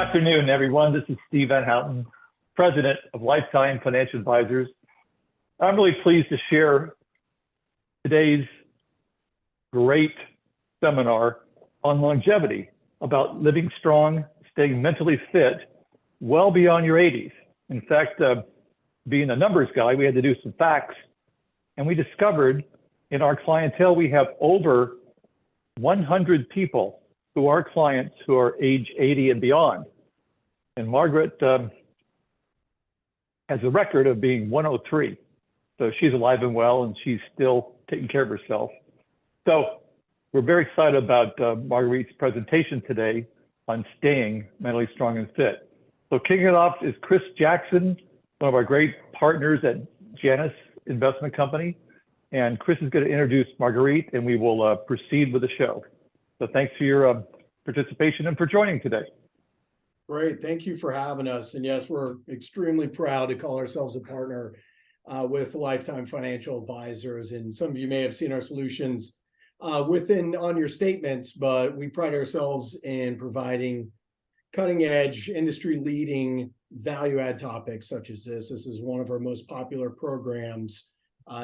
afternoon, everyone. This is Steve Van Houten, President of Lifetime Financial Advisors. I'm really pleased to share today's great seminar on longevity, about living strong, staying mentally fit well beyond your 80s. In fact, being a numbers guy, we had to do some facts, and we discovered in our clientele, we have over 100 people who are clients who are age 80 and beyond. And Margaret has a record of being 103. So she's alive and well, and she's still taking care of herself. So we're very excited about Marguerite's presentation today on staying mentally strong and fit. So kicking it off is Chris Jackson, one of our great partners at Janus Investment Company. And Chris is going to introduce Marguerite, and we will proceed with the show. So thanks for your participation and for joining today. Great. Thank you for having us. And yes, we're extremely proud to call ourselves a partner with Lifetime Financial Advisors. And some of you may have seen our solutions on your statements, but we pride ourselves in providing cutting edge, industry leading value add topics such as this. This is one of our most popular programs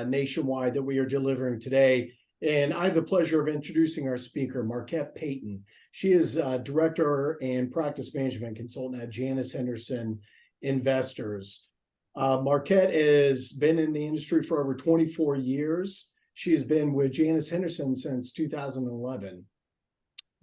nationwide that we are delivering today. And I have the pleasure of introducing our speaker, Marquette Payton. She is Director and Practice Management Consultant at Janus Henderson Investors. Marquette has been in the industry for over 24 years. She has been with Janus Henderson since 2011.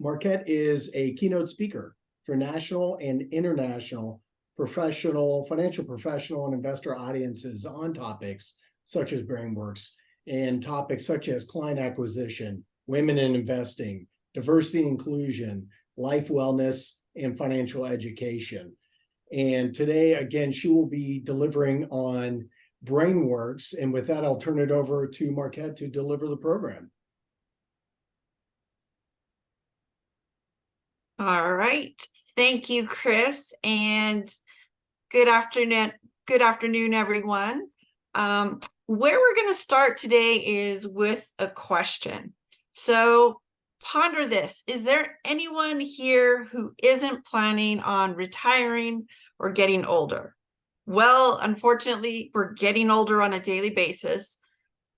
Marquette is a keynote speaker for national and international financial professional and investor audiences on topics such as BrainWorks, and topics such as client acquisition, women in investing, diversity and inclusion, life wellness, and financial education. And today, again, she will be delivering on BrainWorks. And with that, I'll turn it over to Marquette to deliver the program. All right. Thank you, Chris. And good afternoon, everyone. Where we're going to start today is with a question. So ponder this. Is there anyone here who isn't planning on retiring or getting older? Well, unfortunately, we're getting older on a daily basis,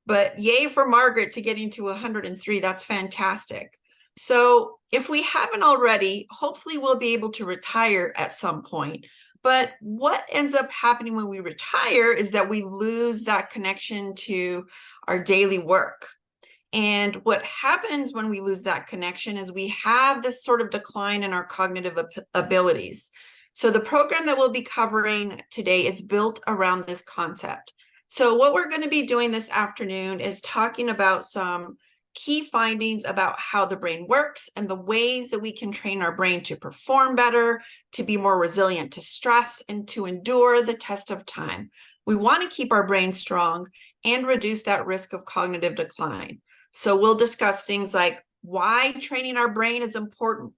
but yay for Margaret to getting to 103. That's fantastic. So if we haven't already, hopefully we'll be able to retire at some point. But what ends up happening when we retire is that we lose that connection to our daily work. And what happens when we lose that connection is we have this sort of decline in our cognitive abilities. So the program that we'll be covering today is built around this concept. So what we're going to be doing this afternoon is talking about some key findings about how the brain works and the ways that we can train our brain to perform better, to be more resilient to stress, and to endure the test of time. We want to keep our brain strong and reduce that risk of cognitive decline. So we'll discuss things like why training our brain is important,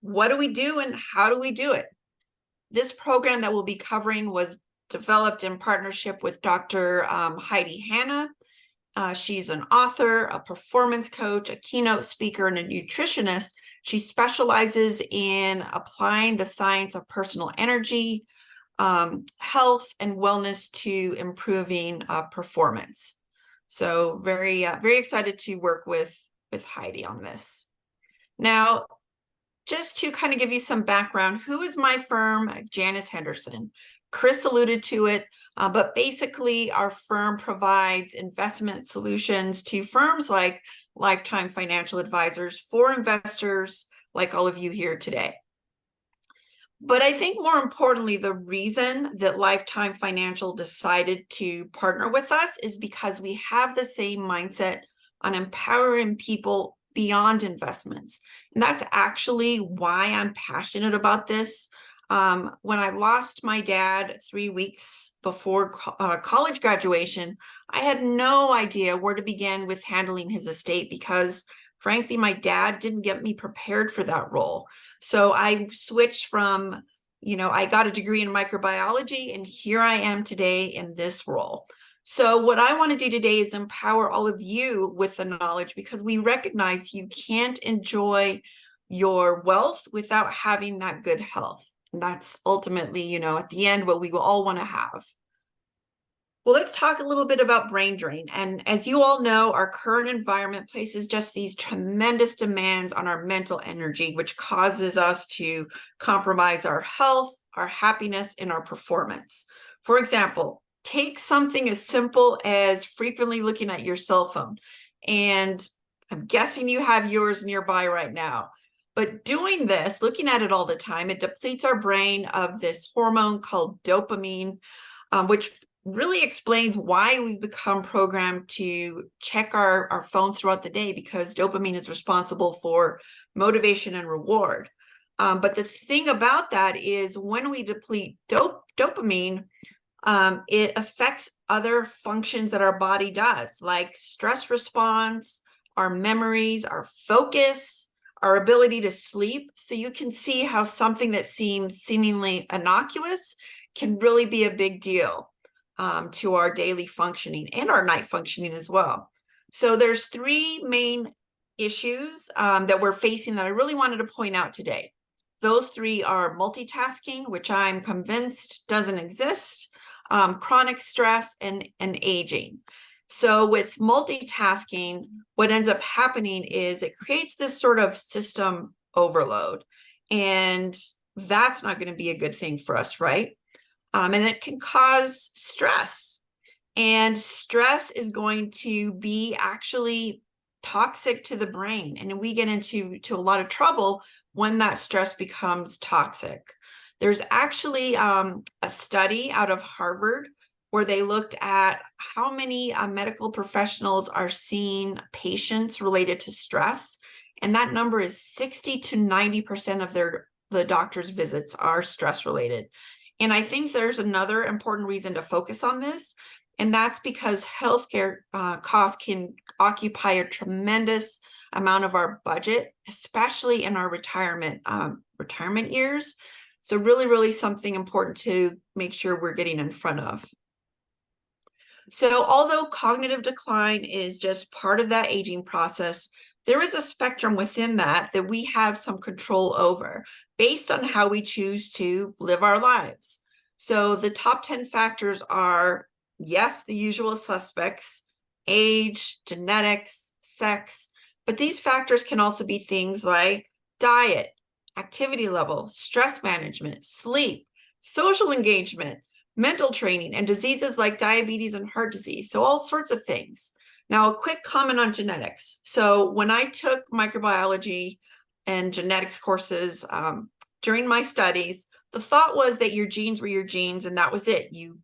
what do we do, and how do we do it? This program that we'll be covering was developed in partnership with Dr. Heidi Hanna. She's an author, a performance coach, a keynote speaker, and a nutritionist. She specializes in applying the science of personal energy, health, and wellness to improving performance. So very excited to work with Heidi on this. Now, just to kind of give you some background, who is my firm, Janus Henderson? Chris alluded to it, but basically our firm provides investment solutions to firms like Lifetime Financial Advisors for investors like all of you here today. But I think more importantly, the reason that Lifetime Financial decided to partner with us is because we have the same mindset on empowering people beyond investments. And that's actually why I'm passionate about this. When I lost my dad 3 weeks before college graduation, I had no idea where to begin with handling his estate because, frankly, my dad didn't get me prepared for that role. So I switched from, I got a degree in microbiology, and here I am today in this role. So what I want to do today is empower all of you with the knowledge, because we recognize you can't enjoy your wealth without having that good health. And that's ultimately, you know, at the end, what we will all want to have. Well, let's talk a little bit about brain drain. And as you all know, our current environment places just these tremendous demands on our mental energy, which causes us to compromise our health, our happiness, and our performance. For example, take something as simple as frequently looking at your cell phone. And I'm guessing you have yours nearby right now. But doing this, looking at it all the time, it depletes our brain of this hormone called dopamine, which really explains why we've become programmed to check our phones throughout the day, because dopamine is responsible for motivation and reward. But the thing about that is when we deplete dopamine, it affects other functions that our body does, like stress response, our memories, our focus, our ability to sleep. So you can see how something that seems seemingly innocuous can really be a big deal to our daily functioning and our night functioning as well. So there's three main issues that we're facing that I really wanted to point out today. Those three are multitasking, which I'm convinced doesn't exist, chronic stress, and aging. So with multitasking, what ends up happening is it creates this sort of system overload, and that's not going to be a good thing for us, right? And it can cause stress, and stress is going to be actually toxic to the brain. And we get into a lot of trouble when that stress becomes toxic. There's actually a study out of Harvard where they looked at how many medical professionals are seeing patients related to stress. And that number is 60 to 90% of the doctor's visits are stress related. And I think there's another important reason to focus on this, and that's because healthcare costs can occupy a tremendous amount of our budget, especially in our retirement years. So really, really something important to make sure we're getting in front of. So although cognitive decline is just part of that aging process, there is a spectrum within that we have some control over based on how we choose to live our lives. So the top 10 factors are, yes, the usual suspects: age, genetics, sex, but these factors can also be things like diet, activity level, stress management, sleep, social engagement, mental training, and diseases like diabetes and heart disease. So all sorts of things. Now, a quick comment on genetics. So when I took microbiology and genetics courses during my studies, the thought was that your genes were your genes and that was it. You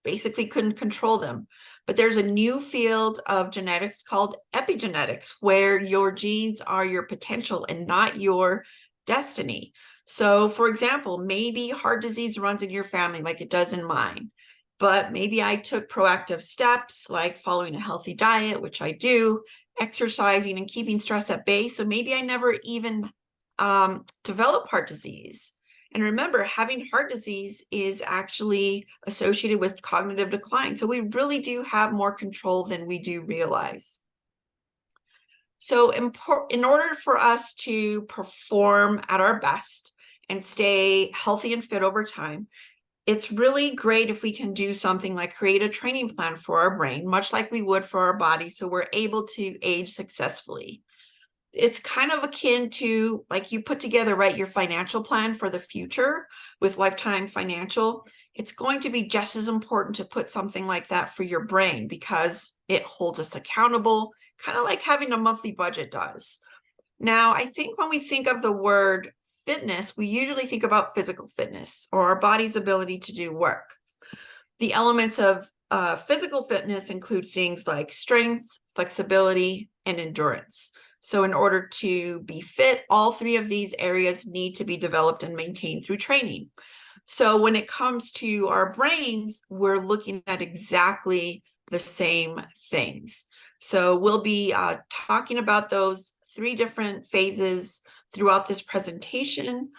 basically couldn't control them. But there's a new field of genetics called epigenetics, where your genes are your potential and not your destiny. So for example, maybe heart disease runs in your family like it does in mine, but maybe I took proactive steps like following a healthy diet, which I do, exercising and keeping stress at bay. So maybe I never even develop heart disease. And remember, having heart disease is actually associated with cognitive decline. So we really do have more control than we do realize. So in order for us to perform at our best and stay healthy and fit over time, it's really great if we can do something like create a training plan for our brain, much like we would for our body, so we're able to age successfully. It's kind of akin to like you put together, right, your financial plan for the future with Lifetime Financial. It's going to be just as important to put something like that for your brain because it holds us accountable, kind of like having a monthly budget does. Now, I think when we think of the word fitness, we usually think about physical fitness or our body's ability to do work. The elements of physical fitness include things like strength, flexibility, and endurance. So in order to be fit, all three of these areas need to be developed and maintained through training. So when it comes to our brains, we're looking at exactly the same things. So we'll be talking about those three different phases throughout this presentation.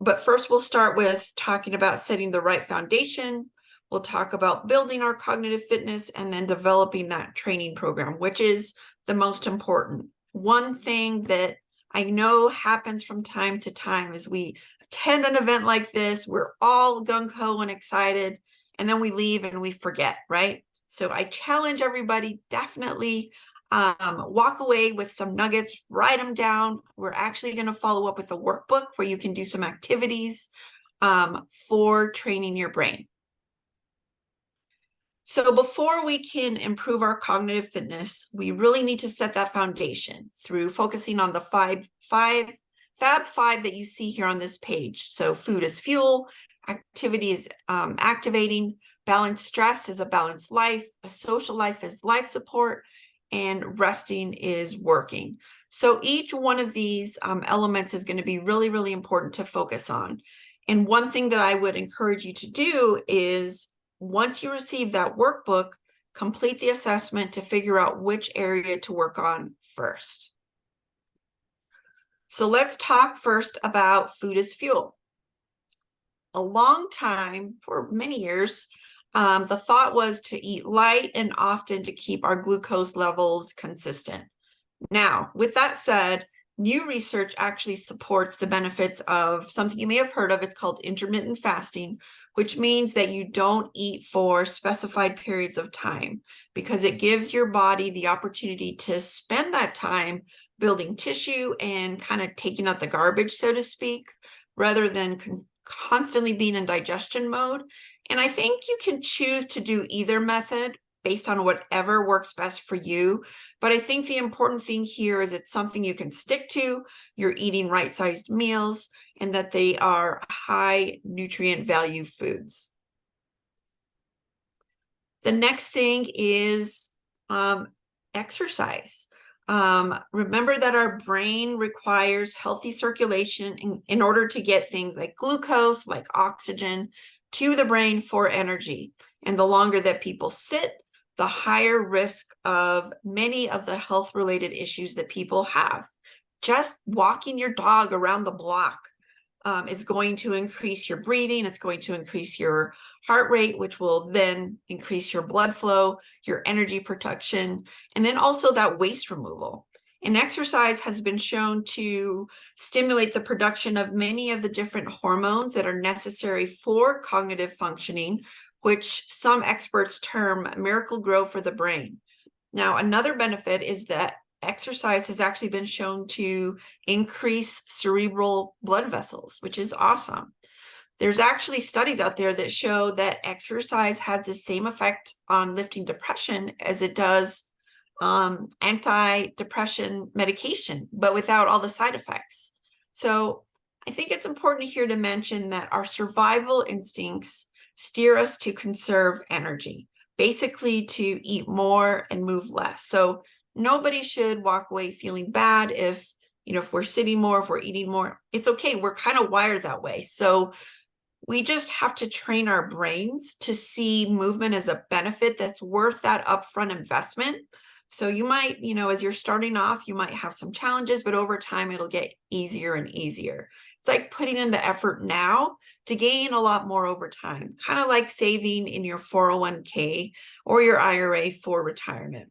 But first, we'll start with talking about setting the right foundation. We'll talk about building our cognitive fitness and then developing that training program, which is the most important. One thing that I know happens from time to time is we attend an event like this, we're all gung-ho and excited, and then we leave and we forget, right? So I challenge everybody, definitely walk away with some nuggets, write them down. We're actually going to follow up with a workbook where you can do some activities for training your brain. So before we can improve our cognitive fitness, we really need to set that foundation through focusing on the Fab Five that you see here on this page. So food is fuel, activity is activating, balanced stress is a balanced life, a social life is life support, and resting is working. So each one of these elements is going to be really, really important to focus on. And one thing that I would encourage you to do is, once you receive that workbook, complete the assessment to figure out which area to work on first. So let's talk first about food as fuel. A long time, for many years, the thought was to eat light and often to keep our glucose levels consistent. Now, with that said, new research actually supports the benefits of something you may have heard of. It's called intermittent fasting, which means that you don't eat for specified periods of time because it gives your body the opportunity to spend that time building tissue and kind of taking out the garbage, so to speak, rather than constantly being in digestion mode. And I think you can choose to do either method based on whatever works best for you. But I think the important thing here is it's something you can stick to, you're eating right-sized meals, and that they are high nutrient value foods. The next thing is exercise. Remember that our brain requires healthy circulation in order to get things like glucose, like oxygen, to the brain for energy. And the longer that people sit, the higher risk of many of the health-related issues that people have. Just walking your dog around the block is going to increase your breathing. It's going to increase your heart rate, which will then increase your blood flow, your energy production, and then also that waste removal. And exercise has been shown to stimulate the production of many of the different hormones that are necessary for cognitive functioning, which some experts term miracle grow for the brain. Now, another benefit is that exercise has actually been shown to increase cerebral blood vessels, which is awesome. There's actually studies out there that show that exercise has the same effect on lifting depression as it does antidepressant medication, but without all the side effects. So I think it's important here to mention that our survival instincts steer us to conserve energy, basically to eat more and move less. So nobody should walk away feeling bad if we're sitting more, if we're eating more. It's okay. We're kind of wired that way. So we just have to train our brains to see movement as a benefit that's worth that upfront investment. So you might, as you're starting off, you might have some challenges, but over time, it'll get easier and easier. It's like putting in the effort now to gain a lot more over time, kind of like saving in your 401k or your IRA for retirement.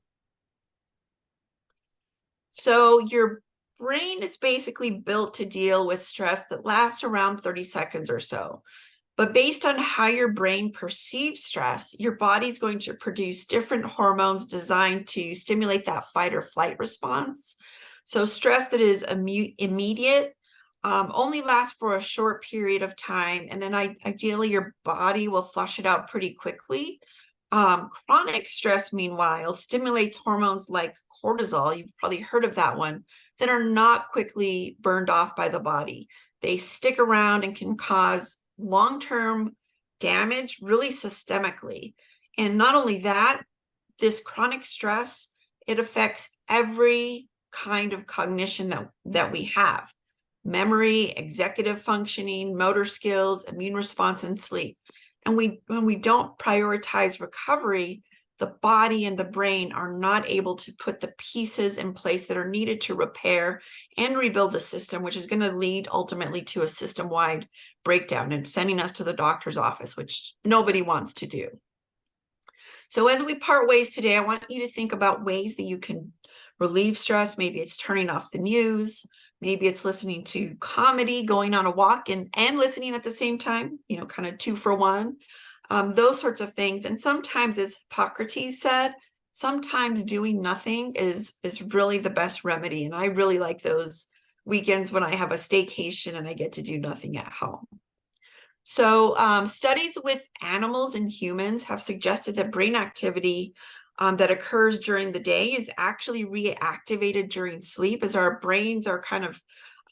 So your brain is basically built to deal with stress that lasts around 30 seconds or so. But based on how your brain perceives stress, your body's going to produce different hormones designed to stimulate that fight or flight response. So stress that is immediate only lasts for a short period of time. And then ideally, your body will flush it out pretty quickly. Chronic stress, meanwhile, stimulates hormones like cortisol, you've probably heard of that one, that are not quickly burned off by the body. They stick around and can cause long-term damage, really systemically. And not only that, this chronic stress, it affects every kind of cognition that we have: memory, executive functioning, motor skills, immune response, and sleep. And when we don't prioritize recovery, the body and the brain are not able to put the pieces in place that are needed to repair and rebuild the system, which is going to lead ultimately to a system-wide breakdown and sending us to the doctor's office, which nobody wants to do. So as we part ways today, I want you to think about ways that you can relieve stress. Maybe it's turning off the news, Maybe it's listening to comedy, going on a walk and listening at the same time, you know, kind of 2 for 1, those sorts of things. And sometimes, as Hippocrates said, sometimes doing nothing is really the best remedy. And I really like those weekends when I have a staycation and I get to do nothing at home. So studies with animals and humans have suggested that brain activity that occurs during the day is actually reactivated during sleep, as our brains are kind of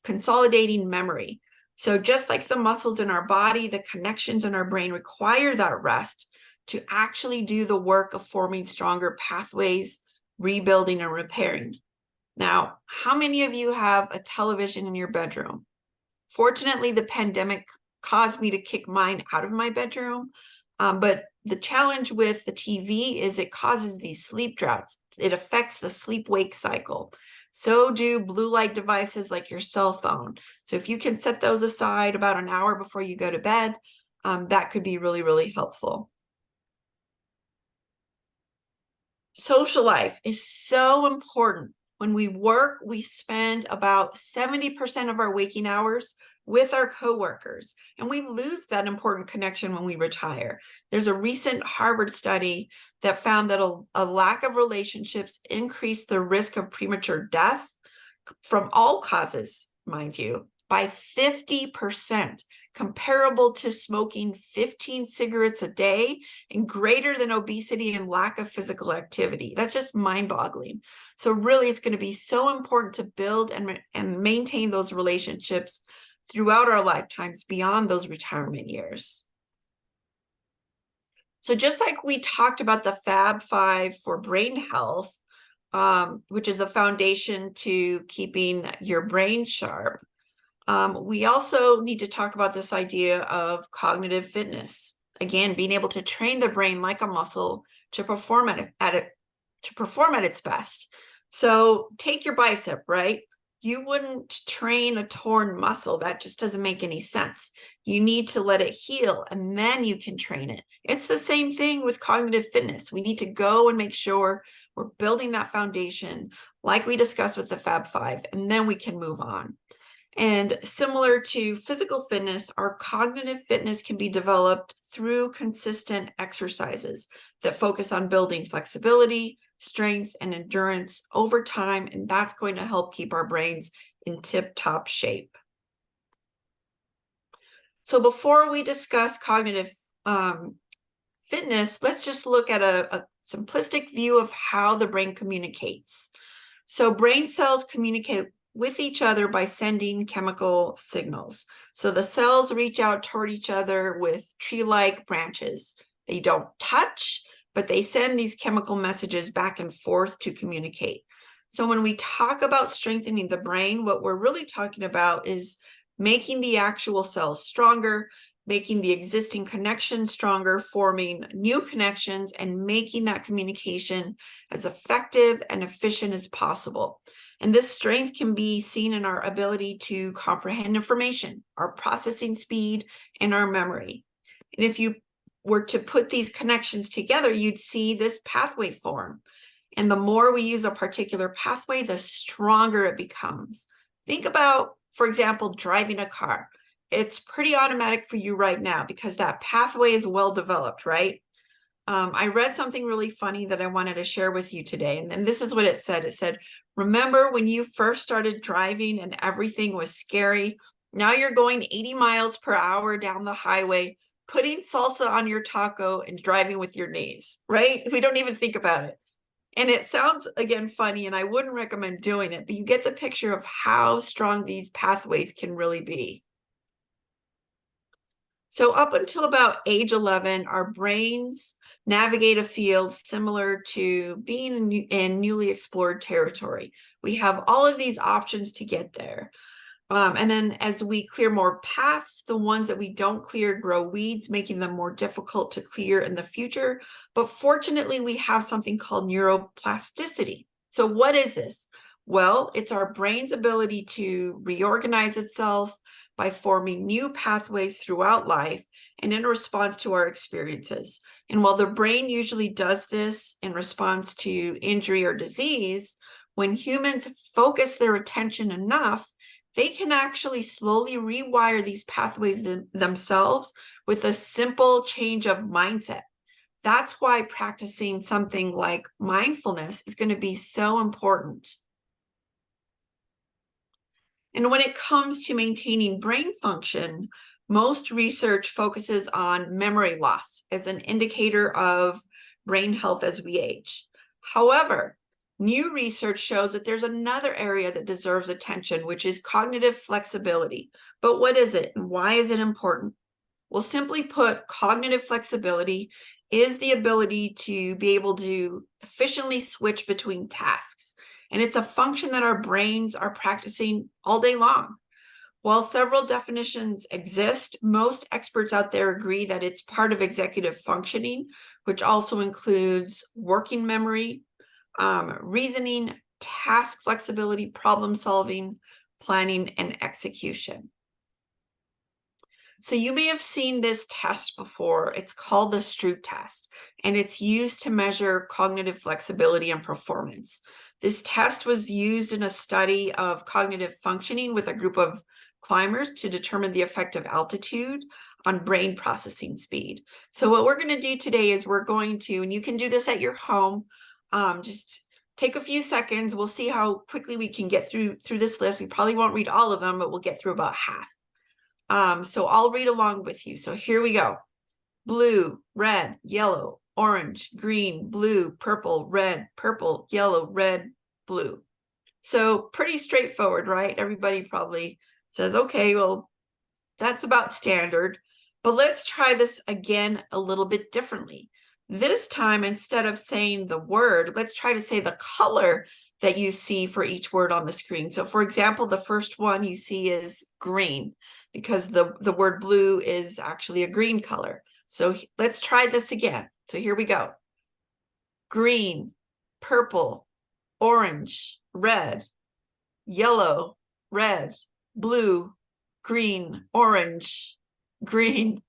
consolidating memory. So just like the muscles in our body, the connections in our brain require that rest to actually do the work of forming stronger pathways, rebuilding and repairing. Now, how many of you have a television in your bedroom? Fortunately, the pandemic caused me to kick mine out of my bedroom. But the challenge with the TV is it causes these sleep droughts. It affects the sleep-wake cycle. So do blue light devices like your cell phone. So if you can set those aside about an hour before you go to bed, that could be really, really helpful. Social life is so important. When we work, we spend about 70% of our waking hours with our coworkers, and we lose that important connection when we retire. There's a recent Harvard study that found that a lack of relationships increased the risk of premature death from all causes, mind you, by 50%, comparable to smoking 15 cigarettes a day and greater than obesity and lack of physical activity. That's just mind-boggling. So really, it's going to be so important to build and maintain those relationships throughout our lifetimes beyond those retirement years. So just like we talked about the Fab Five for brain health, which is the foundation to keeping your brain sharp, we also need to talk about this idea of cognitive fitness. Again, being able to train the brain like a muscle to perform at its best. So take your bicep, right? You wouldn't train a torn muscle. That just doesn't make any sense. You need to let it heal, and then you can train it. It's the same thing with cognitive fitness. We need to go and make sure we're building that foundation like we discussed with the Fab Five, and then we can move on. And similar to physical fitness, our cognitive fitness can be developed through consistent exercises that focus on building flexibility, strength, and endurance over time, and that's going to help keep our brains in tip-top shape. So before we discuss cognitive fitness, let's just look at a simplistic view of how the brain communicates. So brain cells communicate with each other by sending chemical signals. So the cells reach out toward each other with tree-like branches. They don't touch, but they send these chemical messages back and forth to communicate. So when we talk about strengthening the brain, what we're really talking about is making the actual cells stronger, making the existing connections stronger, forming new connections, and making that communication as effective and efficient as possible. And this strength can be seen in our ability to comprehend information, our processing speed, and our memory. And if you were to put these connections together, you'd see this pathway form. And the more we use a particular pathway, the stronger it becomes. Think about, for example, driving a car. It's pretty automatic for you right now because that pathway is well developed, right? I read something really funny that I wanted to share with you today. And this is what it said. It said, remember when you first started driving and everything was scary? Now you're going 80 miles per hour down the highway, putting salsa on your taco and driving with your knees, right? We don't even think about it. And it sounds, again, funny, and I wouldn't recommend doing it, but you get the picture of how strong these pathways can really be. So up until about age 11, our brains navigate a field similar to being in newly explored territory. We have all of these options to get there. And then as we clear more paths, the ones that we don't clear grow weeds, making them more difficult to clear in the future. But fortunately, we have something called neuroplasticity. So what is this? Well, it's our brain's ability to reorganize itself by forming new pathways throughout life and in response to our experiences. And while the brain usually does this in response to injury or disease, when humans focus their attention enough, they can actually slowly rewire these pathways themselves with a simple change of mindset. That's why practicing something like mindfulness is going to be so important. And when it comes to maintaining brain function, most research focuses on memory loss as an indicator of brain health as we age. However, new research shows that there's another area that deserves attention, which is cognitive flexibility. But what is it and why is it important? Well, simply put, cognitive flexibility is the ability to be able to efficiently switch between tasks. And it's a function that our brains are practicing all day long. While several definitions exist, most experts out there agree that it's part of executive functioning, which also includes working memory, reasoning, task flexibility, problem solving, planning, and execution. So you may have seen this test before. It's called the Stroop test, and it's used to measure cognitive flexibility and performance. This test was used in a study of cognitive functioning with a group of climbers to determine the effect of altitude on brain processing speed. So what we're going to do today is we're going to, and you can do this at your home, just take a few seconds. We'll see how quickly we can get through this list. We probably won't read all of them, but we'll get through about half. So I'll read along with you. So here we go. Blue, red, yellow, orange, green, blue, purple, yellow, red, blue. So pretty straightforward, right? Everybody probably says, okay, well, that's about standard. But let's try this again a little bit differently. This time, instead of saying the word, let's try to say the color that you see for each word on the screen. So for example, the first one you see is green, because the word blue is actually a green color. So let's try this again. So here we go. Green, purple, orange, red, yellow, red, blue, green, orange, green,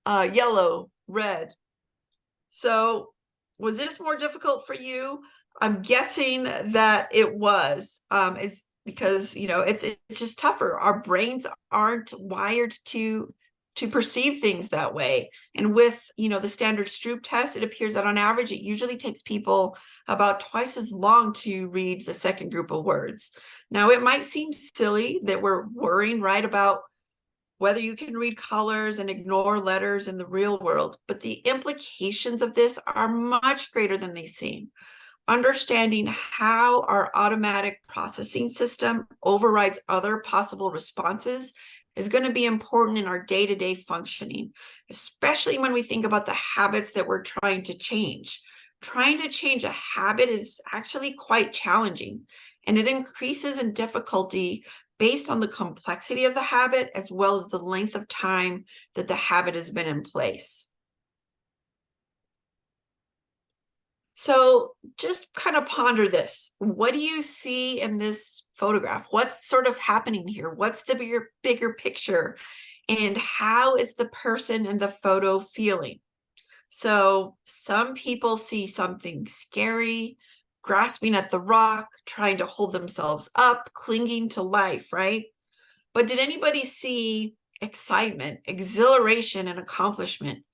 yellow, red. So was this more difficult for you? I'm guessing that it was, is because, you know, it's just tougher. Our brains aren't wired to perceive things that way. And with, you know, the standard Stroop test, it appears that on average, it usually takes people about twice as long to read the second group of words. Now, it might seem silly that we're worrying, right, about whether you can read colors and ignore letters in the real world, but the implications of this are much greater than they seem. Understanding how our automatic processing system overrides other possible responses is going to be important in our day-to-day functioning, especially when we think about the habits that we're trying to change. Trying to change a habit is actually quite challenging, and it increases in difficulty based on the complexity of the habit as well as the length of time that the habit has been in place. So just kind of ponder this. What do you see in this photograph? What's sort of happening here? What's the bigger picture? And how is the person in the photo feeling? So some people see something scary, grasping at the rock, trying to hold themselves up, clinging to life, right? But did anybody see excitement, exhilaration, and accomplishment?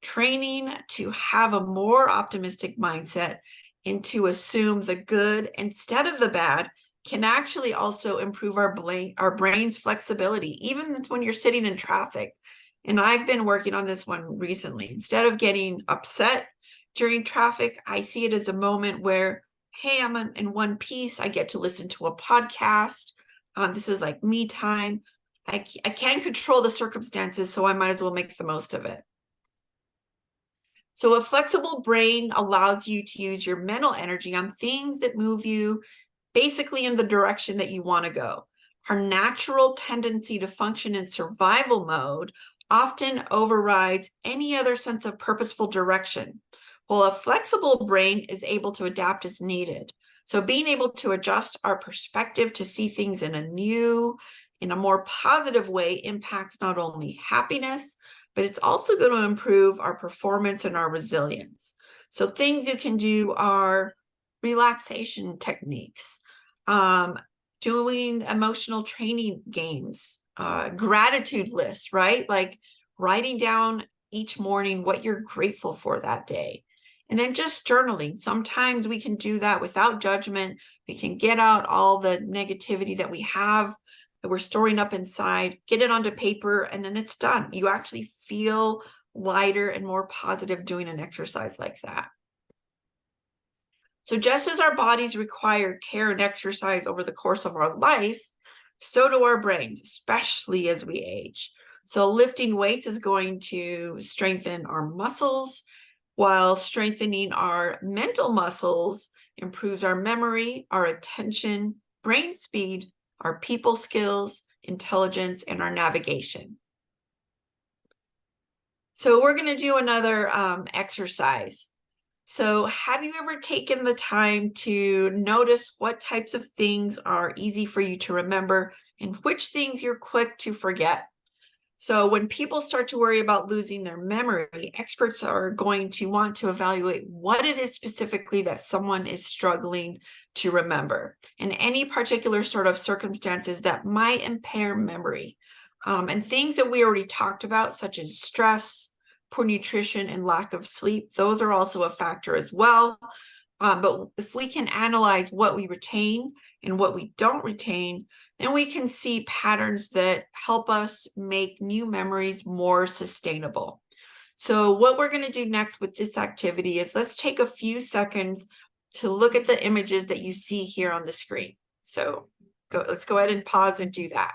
Training to have a more optimistic mindset and to assume the good instead of the bad can actually also improve our brain's flexibility, even when you're sitting in traffic. And I've been working on this one recently. Instead of getting upset during traffic, I see it as a moment where, hey, I'm in one piece. I get to listen to a podcast. This is like me time. I can't control the circumstances, so I might as well make the most of it. So a flexible brain allows you to use your mental energy on things that move you basically in the direction that you want to go. Our natural tendency to function in survival mode often overrides any other sense of purposeful direction, while a flexible brain is able to adapt as needed. So being able to adjust our perspective to see things in a more positive way impacts not only happiness, but it's also going to improve our performance and our resilience. So things you can do are relaxation techniques, doing emotional training games, gratitude lists, right? Like writing down each morning what you're grateful for that day. And then just journaling. Sometimes we can do that without judgment. We can get out all the negativity that we have, that we're storing up inside, get it onto paper, and then it's done. You actually feel lighter and more positive doing an exercise like that. So just as our bodies require care and exercise over the course of our life, so do our brains, especially as we age. So lifting weights is going to strengthen our muscles, while strengthening our mental muscles improves our memory, our attention, brain speed, our people skills, intelligence, and our navigation. So we're going to do another exercise. So have you ever taken the time to notice what types of things are easy for you to remember and which things you're quick to forget? So when people start to worry about losing their memory, experts are going to want to evaluate what it is specifically that someone is struggling to remember and any particular sort of circumstances that might impair memory. And things that we already talked about, such as stress, poor nutrition, and lack of sleep, those are also a factor as well. But if we can analyze what we retain and what we don't retain, then we can see patterns that help us make new memories more sustainable. So what we're going to do next with this activity is let's take a few seconds to look at the images that you see here on the screen. So let's go ahead and pause and do that.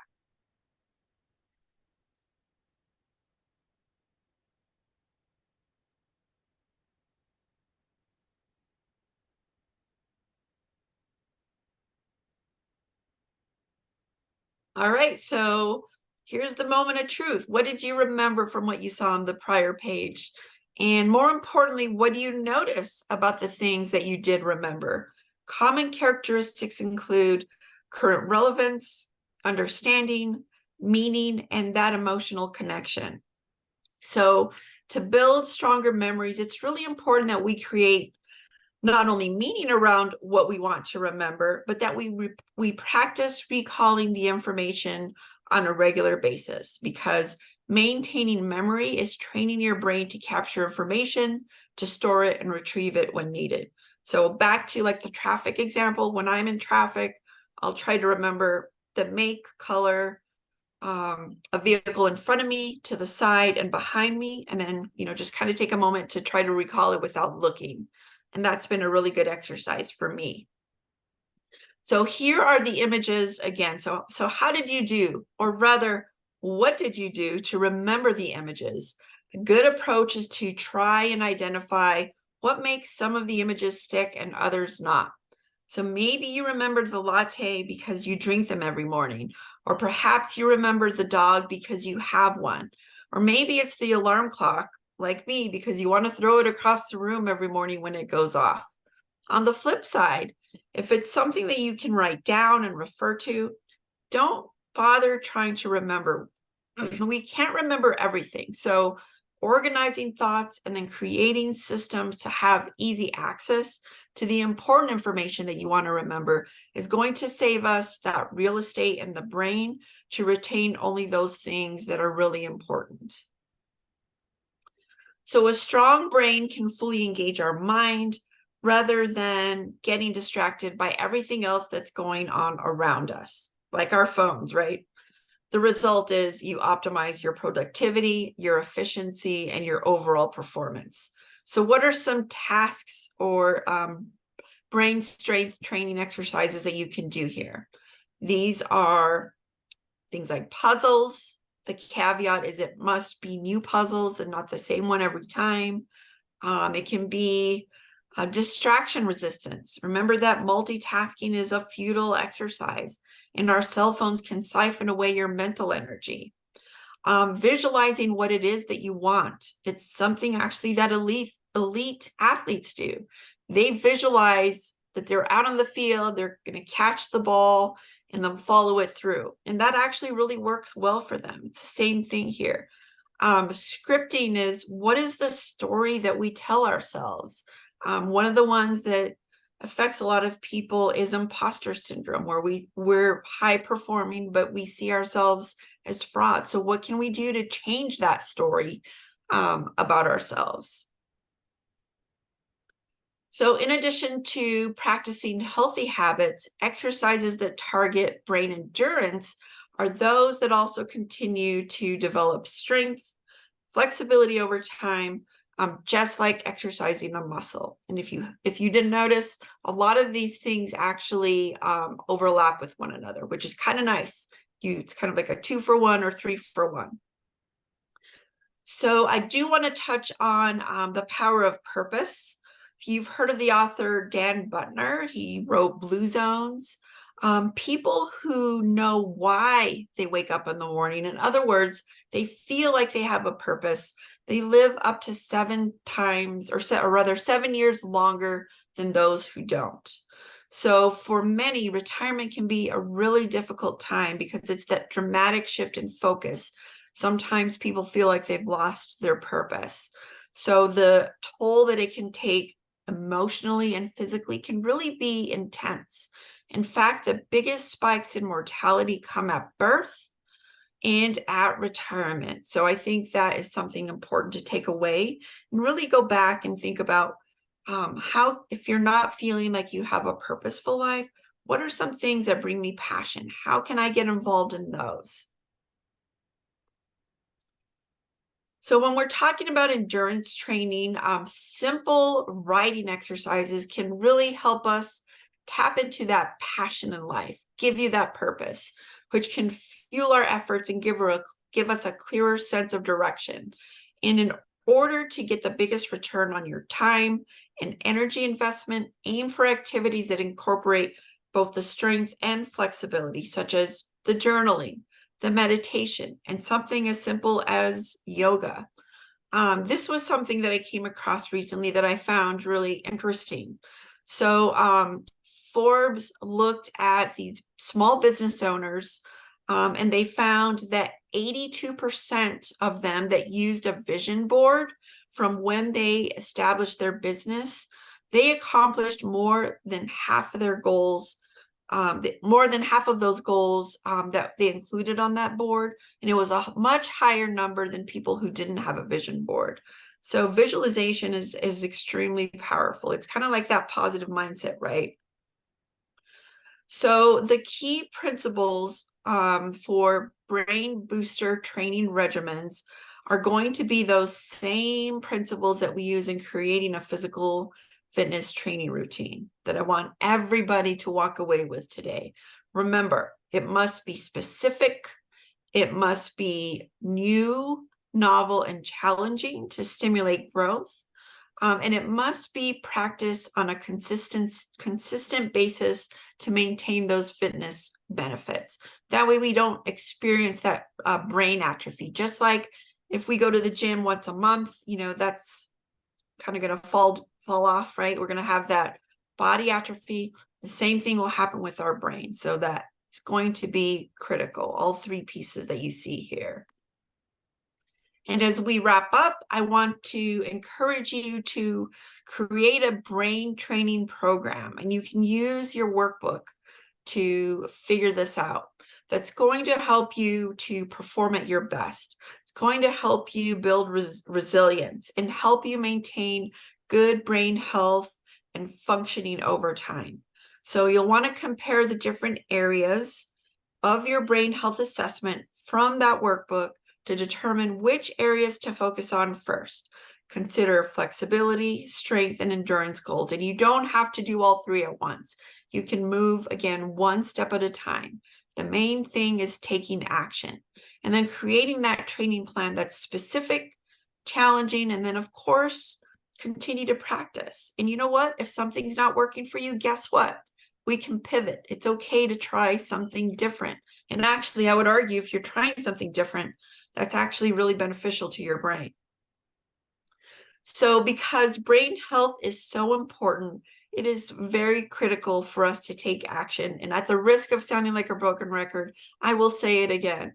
All right, so here's the moment of truth. What did you remember from what you saw on the prior page? And more importantly, what do you notice about the things that you did remember? Common characteristics include current relevance, understanding, meaning, and that emotional connection. So to build stronger memories, it's really important that we create not only meaning around what we want to remember, but that we practice recalling the information on a regular basis, because maintaining memory is training your brain to capture information, to store it and retrieve it when needed. So back to like the traffic example, when I'm in traffic, I'll try to remember the make, color, a vehicle in front of me, to the side and behind me, and then, just kind of take a moment to try to recall it without looking. And that's been a really good exercise for me. So here are the images again. So how did you do, or rather, what did you do to remember the images? A good approach is to try and identify what makes some of the images stick and others not. So maybe you remembered the latte because you drink them every morning, or perhaps you remember the dog because you have one, or maybe it's the alarm clock, like me, because you want to throw it across the room every morning when it goes off. On the flip side, if it's something that you can write down and refer to, don't bother trying to remember. We can't remember everything. So organizing thoughts and then creating systems to have easy access to the important information that you want to remember is going to save us that real estate in the brain to retain only those things that are really important. So a strong brain can fully engage our mind rather than getting distracted by everything else that's going on around us, like our phones, right? The result is you optimize your productivity, your efficiency, and your overall performance. So what are some tasks or brain strength training exercises that you can do here? These are things like puzzles. The caveat is it must be new puzzles and not the same one every time. It can be distraction resistance. Remember that multitasking is a futile exercise, and our cell phones can siphon away your mental energy. Visualizing what it is that you want. It's something actually that elite athletes do. They visualize that they're out on the field, they're going to catch the ball and then follow it through. And that actually really works well for them. It's the same thing here. Scripting is, what is the story that we tell ourselves? One of the ones that affects a lot of people is imposter syndrome, where we're high performing, but we see ourselves as fraud. So what can we do to change that story about ourselves? So in addition to practicing healthy habits, exercises that target brain endurance are those that also continue to develop strength, flexibility over time, just like exercising a muscle. And if you didn't notice, a lot of these things actually overlap with one another, which is kind of nice. It's kind of like a 2-for-1 or 3-for-1. So I do want to touch on the power of purpose. If you've heard of the author Dan Buettner, he wrote Blue Zones. People who know why they wake up in the morning, in other words, they feel like they have a purpose, they live up to 7 years longer than those who don't. So for many, retirement can be a really difficult time because it's that dramatic shift in focus. Sometimes people feel like they've lost their purpose. So the toll that it can take emotionally and physically can really be intense. In fact, the biggest spikes in mortality come at birth and at retirement. So I think that is something important to take away and really go back and think about how, if you're not feeling like you have a purposeful life, what are some things that bring me passion? How can I get involved in those? So when we're talking about endurance training, simple writing exercises can really help us tap into that passion in life, give you that purpose, which can fuel our efforts and give us a clearer sense of direction. And in order to get the biggest return on your time and energy investment, aim for activities that incorporate both the strength and flexibility, such as the journaling, the meditation, and something as simple as yoga. This was something that I came across recently that I found really interesting. So Forbes looked at these small business owners, and they found that 82% of them that used a vision board from when they established their business, they accomplished more than half of their goals, more than half of those goals that they included on that board. And it was a much higher number than people who didn't have a vision board. So visualization is extremely powerful. It's kind of like that positive mindset, right? So the key principles for brain booster training regimens are going to be those same principles that we use in creating a physical fitness training routine that I want everybody to walk away with today. Remember, it must be specific, it must be new, novel, and challenging to stimulate growth. And it must be practiced on a consistent basis to maintain those fitness benefits. That way we don't experience that brain atrophy. Just like if we go to the gym once a month, that's kind of going to fall off, right? We're going to have that body atrophy. The same thing will happen with our brain. So that it's going to be critical, all 3 pieces that you see here. And as we wrap up, I want to encourage you to create a brain training program, and you can use your workbook to figure this out. That's going to help you to perform at your best. It's going to help you build resilience and help you maintain good brain health and functioning over time. So you'll want to compare the different areas of your brain health assessment from that workbook to determine which areas to focus on first. Consider flexibility, strength, and endurance goals. And you don't have to do all 3 at once. You can move, again, 1 step at a time. The main thing is taking action and then creating that training plan that's specific, challenging, and then, of course, continue to practice. And you know what? If something's not working for you, guess what? We can pivot. It's okay to try something different. And actually, I would argue if you're trying something different, that's actually really beneficial to your brain. So because brain health is so important, it is very critical for us to take action. And at the risk of sounding like a broken record, I will say it again,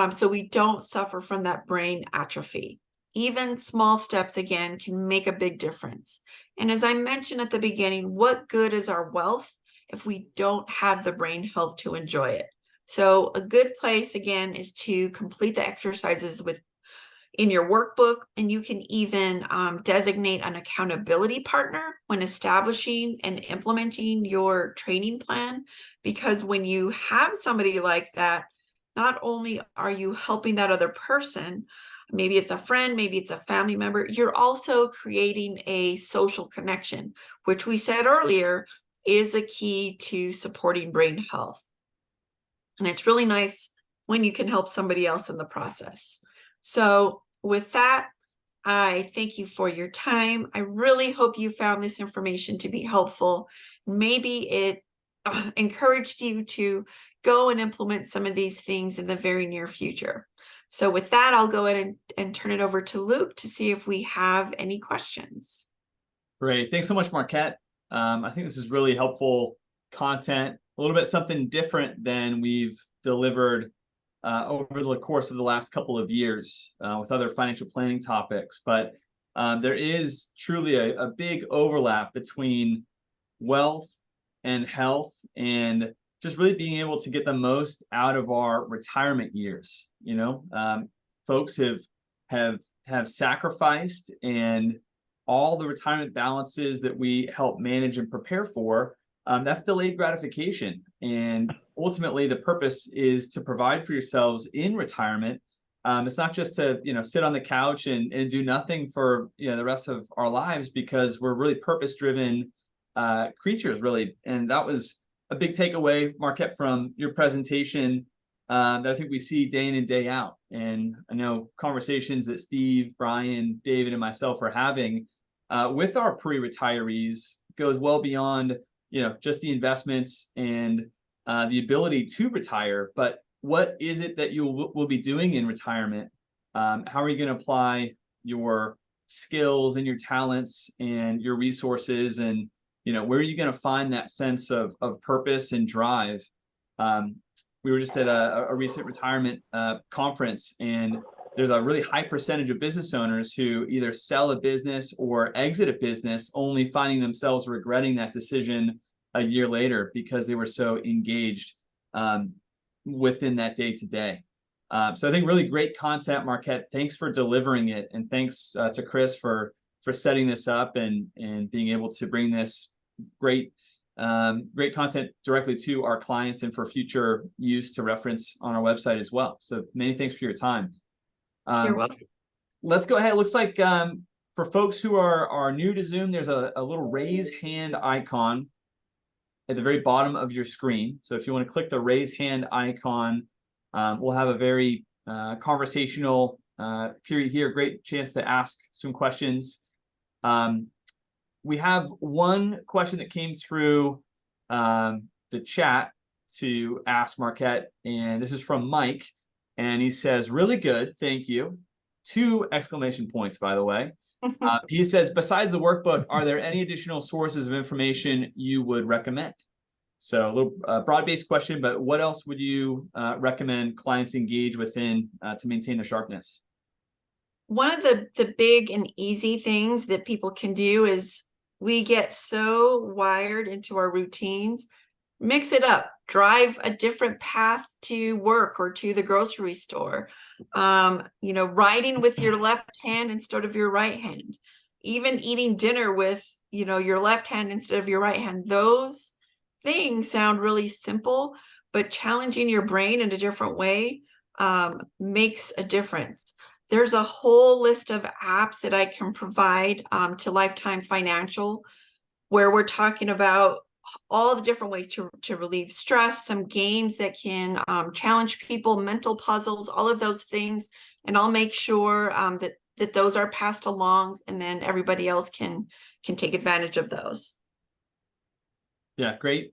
so we don't suffer from that brain atrophy. even small steps, again, can make a big difference. And as I mentioned at the beginning, what good is our wealth if we don't have the brain health to enjoy it? So a good place, again, is to complete the exercises in your workbook, and you can even designate an accountability partner when establishing and implementing your training plan. Because when you have somebody like that, not only are you helping that other person, maybe it's a friend, maybe it's a family member, you're also creating a social connection, which we said earlier is a key to supporting brain health. And it's really nice when you can help somebody else in the process. So with that, I thank you for your time. I really hope you found this information to be helpful. Maybe it encouraged you to go and implement some of these things in the very near future. So with that, I'll go ahead and turn it over to Luke to see if we have any questions. Great. Thanks so much, Marquette. I think this is really helpful content, a little bit something different than we've delivered over the course of the last couple of years with other financial planning topics. But there is truly a big overlap between wealth and health, and just really being able to get the most out of our retirement years. You know, folks have sacrificed, and all the retirement balances that we help manage and prepare for, that's delayed gratification. And ultimately, the purpose is to provide for yourselves in retirement. It's not just to, you know, sit on the couch and do nothing for, you know, the rest of our lives, because we're really purpose-driven creatures, really. And that was a big takeaway, Marquette, from your presentation that I think we see day in and day out. And I know conversations that Steve, Brian, David, and myself are having with our pre-retirees goes well beyond, you know, just the investments and the ability to retire, but what is it that you will be doing in retirement? How are you going to apply your skills and your talents and your resources, and, you know, where are you going to find that sense of purpose and drive? We were just at a recent retirement conference, and there's a really high percentage of business owners who either sell a business or exit a business, only finding themselves regretting that decision a year later because they were so engaged within that day to day. So I think really great content, Marquette. Thanks for delivering it, and thanks to Chris for setting this up and being able to bring this great content directly to our clients and for future use to reference on our website as well. So many thanks for your time. You're welcome. Let's go ahead. It looks like for folks who are new to Zoom, there's a little raise hand icon at the very bottom of your screen. So if you want to click the raise hand icon, we'll have a very conversational period here. Great chance to ask some questions. We have one question that came through the chat to ask Marquette, and this is from Mike. And he says, really good, thank you. 2 exclamation points, by the way. He says, besides the workbook, are there any additional sources of information you would recommend? So a little broad-based question, but what else would you recommend clients engage within to maintain their sharpness? One of the big and easy things that people can do is we get so wired into our routines. Mix it up, drive a different path to work or to the grocery store. You know, writing with your left hand instead of your right hand, even eating dinner with, you know, your left hand instead of your right hand. Those things sound really simple, but challenging your brain in a different way makes a difference. There's a whole list of apps that I can provide to Lifetime Financial, where we're talking about all the different ways to relieve stress, some games that can challenge people, mental puzzles, all of those things. And I'll make sure that those are passed along, and then everybody else can take advantage of those. Yeah, great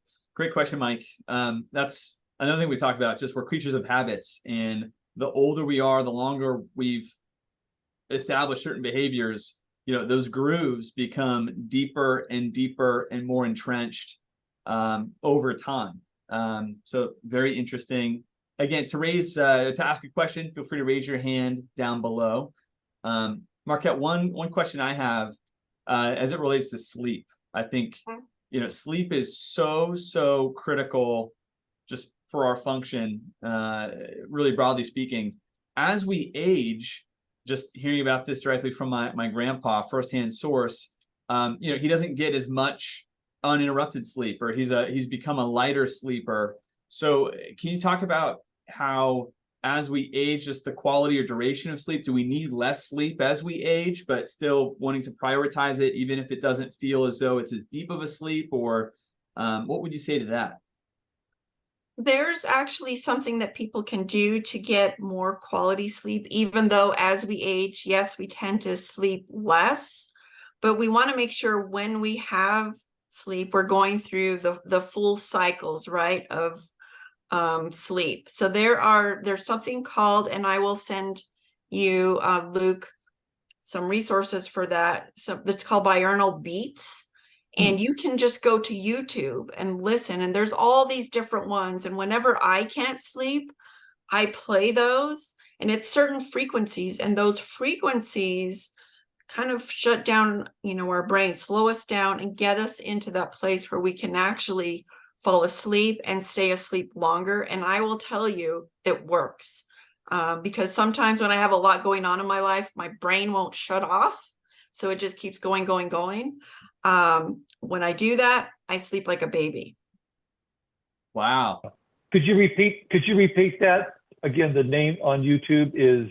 question, Mike. That's another thing we talked about, just we're creatures of habits, and the older we are, the longer we've established certain behaviors, you know, those grooves become deeper and deeper and more entrenched over time. So very interesting. Again, to ask a question, feel free to raise your hand down below. Marquette, one question I have as it relates to sleep. I think, sleep is so critical just for our function, really broadly speaking. As we age, just hearing about this directly from my grandpa, firsthand source, he doesn't get as much uninterrupted sleep, or he's become a lighter sleeper. So can you talk about how, as we age, just the quality or duration of sleep, do we need less sleep as we age, but still wanting to prioritize it, even if it doesn't feel as though it's as deep of a sleep? Or what would you say to that? There's actually something that people can do to get more quality sleep, even though as we age, yes, we tend to sleep less, but we want to make sure when we have sleep, we're going through the full cycles, right, of sleep. So there's something called, and I will send you, Luke, some resources for that. So it's called biurnal beats. And you can just go to YouTube and listen, and there's all these different ones. And whenever I can't sleep, I play those, and it's certain frequencies, and those frequencies kind of shut down, our brain, slow us down, and get us into that place where we can actually fall asleep and stay asleep longer. And I will tell you, it works. Because sometimes when I have a lot going on in my life, my brain won't shut off. So it just keeps going. When I do that, I sleep like a baby. Wow. Could you repeat that again? The name on YouTube is?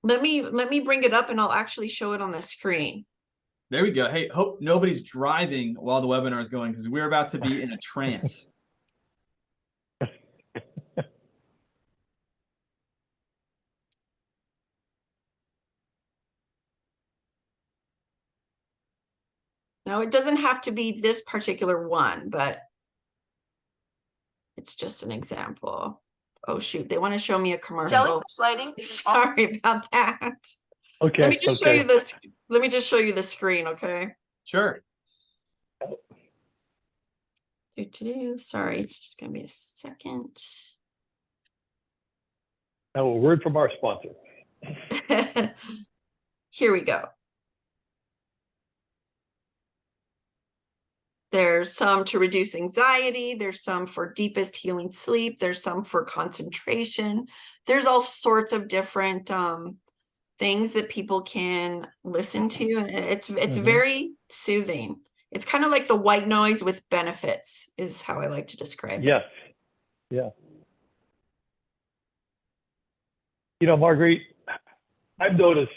Let me bring it up, and I'll actually show it on the screen. There we go. Hey, hope nobody's driving while the webinar is going, because we're about to be in a trance. No, it doesn't have to be this particular one, but it's just an example. Oh shoot, they want to show me a commercial. Jellyfish lighting. Sorry about that. Okay. Let me just show you this. Let me just show you the screen, okay? Sure. Sorry, it's just gonna be a second. Now, a word from our sponsor. Here we go. There's some to reduce anxiety. There's some for deepest healing sleep. There's some for concentration. There's all sorts of different things that people can listen to. And it's very soothing. It's kind of like the white noise with benefits is how I like to describe it. Yeah. Marguerite, I've noticed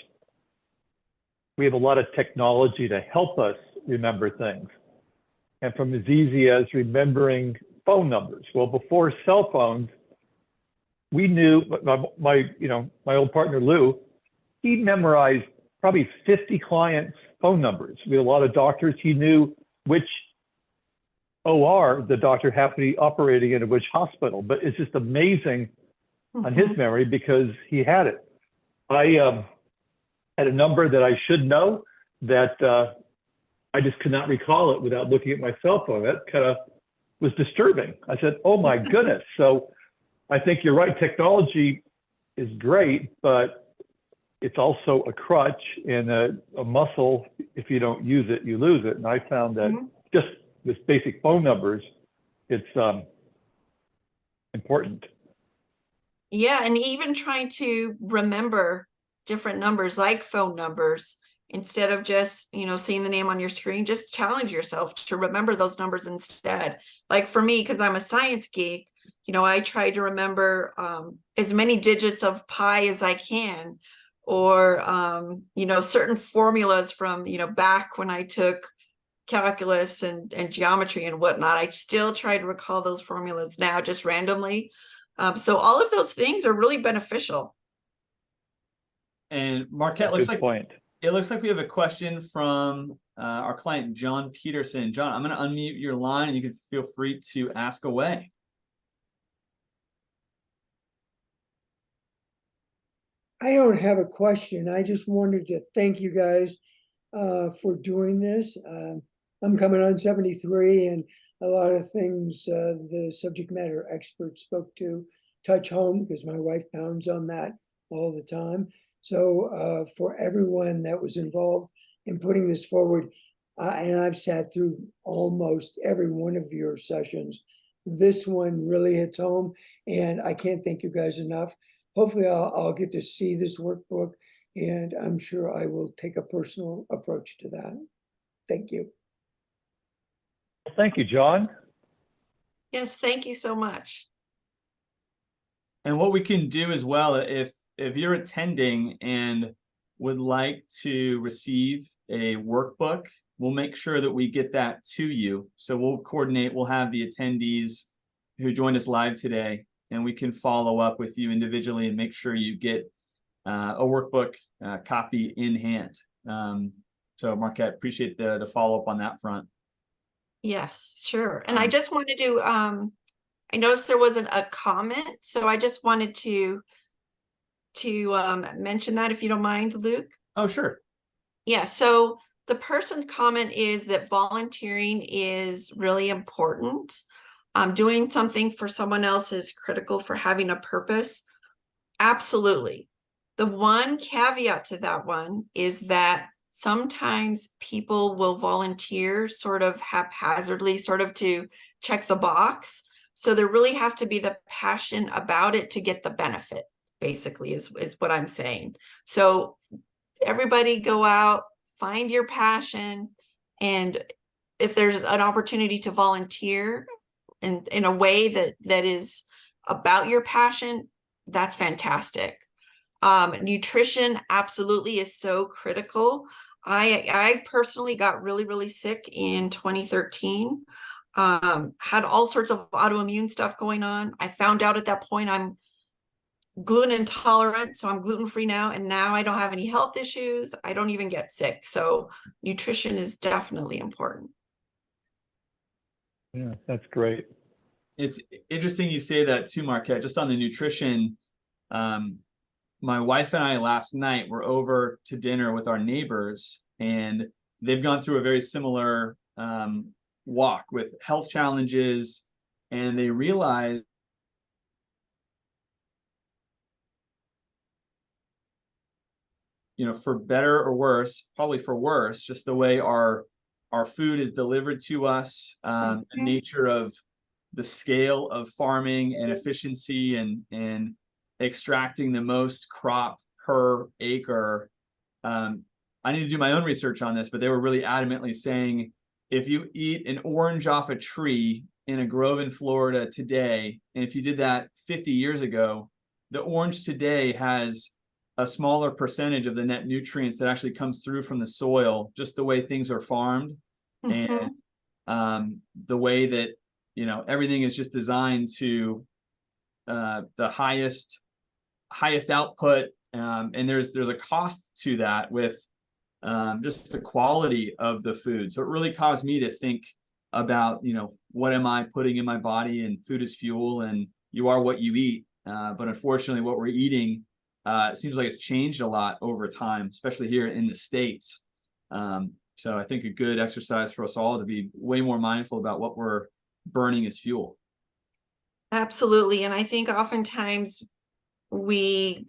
we have a lot of technology to help us remember things. And from as easy as remembering phone numbers. Well, before cell phones, we knew, my old partner, Lou, he memorized probably 50 clients' phone numbers. We had a lot of doctors. He knew which OR the doctor happened to be operating in, which hospital. But it's just amazing on his memory because he had it. I had a number that I should know that I just could not recall it without looking at my cell phone. That kind of was disturbing. I said, oh my goodness. So I think you're right. Technology is great, but it's also a crutch and a muscle. If you don't use it, you lose it. And I found that just with basic phone numbers, it's important. Yeah, and even trying to remember different numbers like phone numbers, instead of just, seeing the name on your screen, just challenge yourself to remember those numbers instead. Like for me, because I'm a science geek, I try to remember as many digits of pi as I can, or, certain formulas from, back when I took calculus and geometry and whatnot. I still try to recall those formulas now, just randomly. So all of those things are really beneficial. And Marquette, it looks like we have a question from our client, John Peterson. John, I'm going to unmute your line and you can feel free to ask away. I don't have a question. I just wanted to thank you guys for doing this. I'm coming on 73, and a lot of things the subject matter expert spoke to touch home because my wife pounds on that all the time. So for everyone that was involved in putting this forward, and I've sat through almost every one of your sessions, this one really hits home, and I can't thank you guys enough. Hopefully I'll get to see this workbook, and I'm sure I will take a personal approach to that. Thank you. Thank you, John. Yes, thank you so much. And what we can do as well, if you're attending and would like to receive a workbook, we'll make sure that we get that to you. So we'll coordinate, we'll have the attendees who joined us live today, and we can follow up with you individually and make sure you get a workbook copy in hand. So Marquette, appreciate the follow-up on that front. Yes, sure. And I just wanted to, I noticed there wasn't a comment, so I just wanted to mention that, if you don't mind, Luke. Oh, sure. Yeah, so the person's comment is that volunteering is really important. Doing something for someone else is critical for having a purpose. Absolutely. The one caveat to that one is that sometimes people will volunteer sort of haphazardly, sort of to check the box. So there really has to be the passion about it to get the benefit, basically, is what I'm saying. So everybody go out, find your passion, and if there's an opportunity to volunteer in a way that is about your passion, that's fantastic. Nutrition absolutely is so critical. I personally got really sick in 2013. Had all sorts of autoimmune stuff going on. I found out at that point I'm gluten intolerant, so I'm gluten-free now, and now I don't have any health issues. I don't even get sick. So nutrition is definitely important. Yeah, that's great. It's interesting you say that too, Marquette. Just on the nutrition, my wife and I last night were over to dinner with our neighbors, and they've gone through a very similar walk with health challenges, and they realized for better or worse, probably for worse, just the way our food is delivered to us, the nature of the scale of farming and efficiency and extracting the most crop per acre. I need to do my own research on this, but they were really adamantly saying, if you eat an orange off a tree in a grove in Florida today, and if you did that 50 years ago, the orange today has a smaller percentage of the net nutrients that actually comes through from the soil, just the way things are farmed. And the way that everything is just designed to the highest output, and there's a cost to that with just the quality of the food. So it really caused me to think about what am I putting in my body, and food is fuel, and you are what you eat. But unfortunately, what we're eating, it seems like it's changed a lot over time, especially here in the States. So I think a good exercise for us all to be way more mindful about what we're burning as fuel. Absolutely. And I think oftentimes we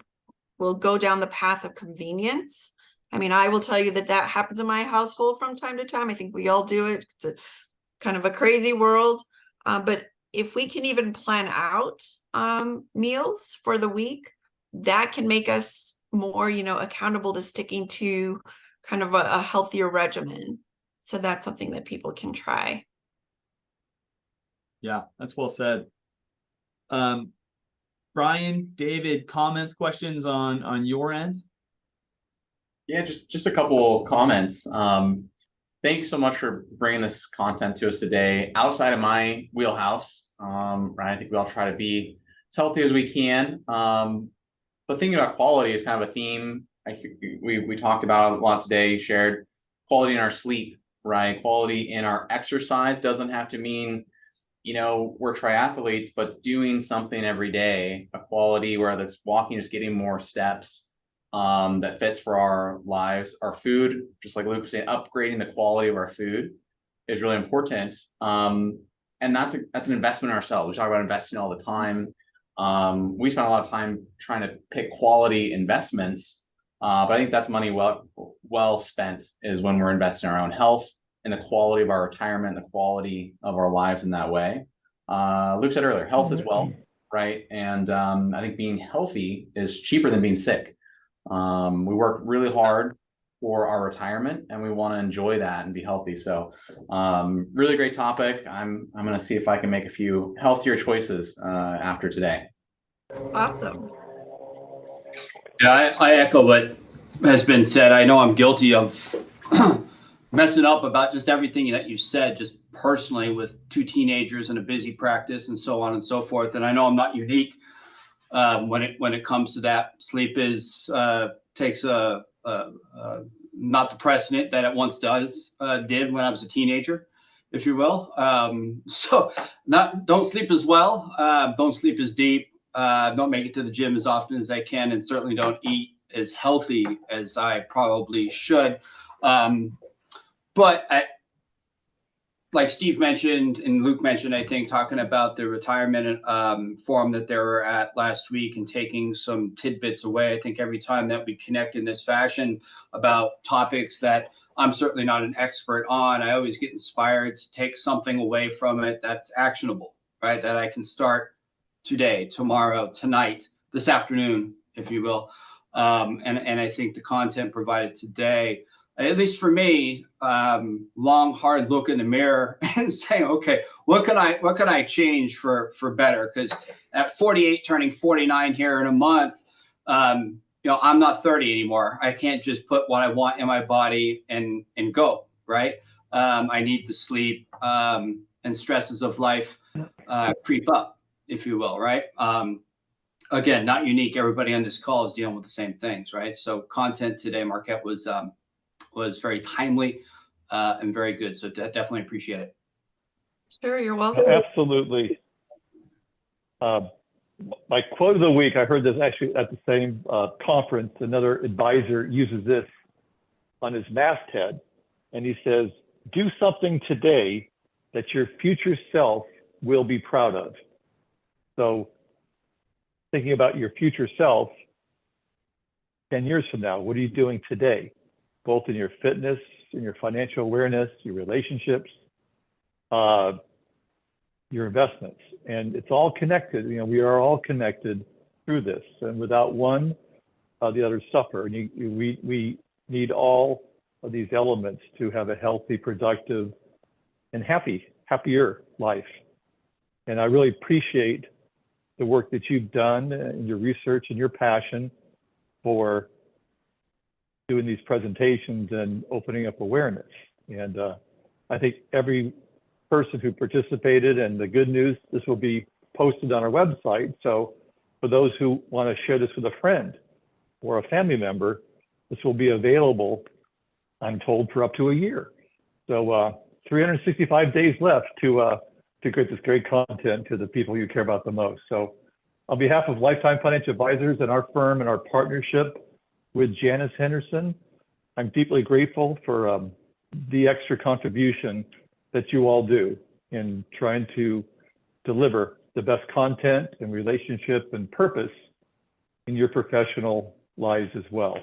will go down the path of convenience. I mean, I will tell you that happens in my household from time to time. I think we all do it. It's a kind of a crazy world. But if we can even plan out meals for the week, that can make us more, accountable to sticking to kind of a healthier regimen. So that's something that people can try. Yeah, that's well said. Brian, David, comments, questions on your end? Yeah, just a couple comments. Thanks so much for bringing this content to us today. Outside of my wheelhouse, right? I think we all try to be as healthy as we can. But thinking about quality is kind of a theme. We talked about a lot today, shared quality in our sleep, right? Quality in our exercise doesn't have to mean, we're triathletes, but doing something every day, a quality, whether it's walking, just getting more steps that fits for our lives. Our food, just like Luke was saying, upgrading the quality of our food is really important. And that's an investment in ourselves. We talk about investing all the time. We spend a lot of time trying to pick quality investments, But I think that's money well spent, is when we're investing in our own health and the quality of our retirement, the quality of our lives in that way. Luke said earlier, health is wealth, right? And I think being healthy is cheaper than being sick. We work really hard for our retirement, and we want to enjoy that and be healthy. So really great topic. I'm going to see if I can make a few healthier choices after today. Awesome. Yeah, I echo what has been said. I know I'm guilty of messing up about just everything that you said, just personally, with 2 teenagers and a busy practice and so on and so forth. And I know I'm not unique when it comes to that. Sleep takes not the precedent that it once did when I was a teenager, if you will. So don't sleep as well, don't sleep as deep, don't make it to the gym as often as I can, and certainly don't eat as healthy as I probably should. But like Steve mentioned and Luke mentioned, I think, talking about the retirement forum that they were at last week and taking some tidbits away. I think every time that we connect in this fashion about topics that I'm certainly not an expert on, I always get inspired to take something away from it that's actionable, right? That I can start today, tomorrow, tonight, this afternoon, if you will. And I think the content provided today, at least for me, long, hard look in the mirror and saying, okay, what can I change for better? Because at 48, turning 49 here in a month, I'm not 30 anymore. I can't just put what I want in my body and go, right? I need the sleep, and stresses of life creep up, if you will, right? Again, not unique. Everybody on this call is dealing with the same things, right? So content today, Marquette, was very timely and very good. So definitely appreciate it. Sure, you're welcome. Absolutely. My quote of the week, I heard this actually at the same conference. Another advisor uses this on his masthead, and he says, do something today that your future self will be proud of. So thinking about your future self 10 years from now, what are you doing today? Both in your fitness, in your financial awareness, your relationships, your investments. And it's all connected. We are all connected through this. And without one, the others suffer. And we need all of these elements to have a healthy, productive, and happier life. And I really appreciate the work that you've done and your research and your passion for doing these presentations and opening up awareness. And I think every person who participated, and the good news, this will be posted on our website. So for those who want to share this with a friend or a family member, this will be available, I'm told, for up to a year. So 365 days left to get this great content to the people you care about the most. So on behalf of Lifetime Financial Advisors and our firm and our partnership with Janus Henderson, I'm deeply grateful for the extra contribution that you all do in trying to deliver the best content and relationship and purpose in your professional lives as well.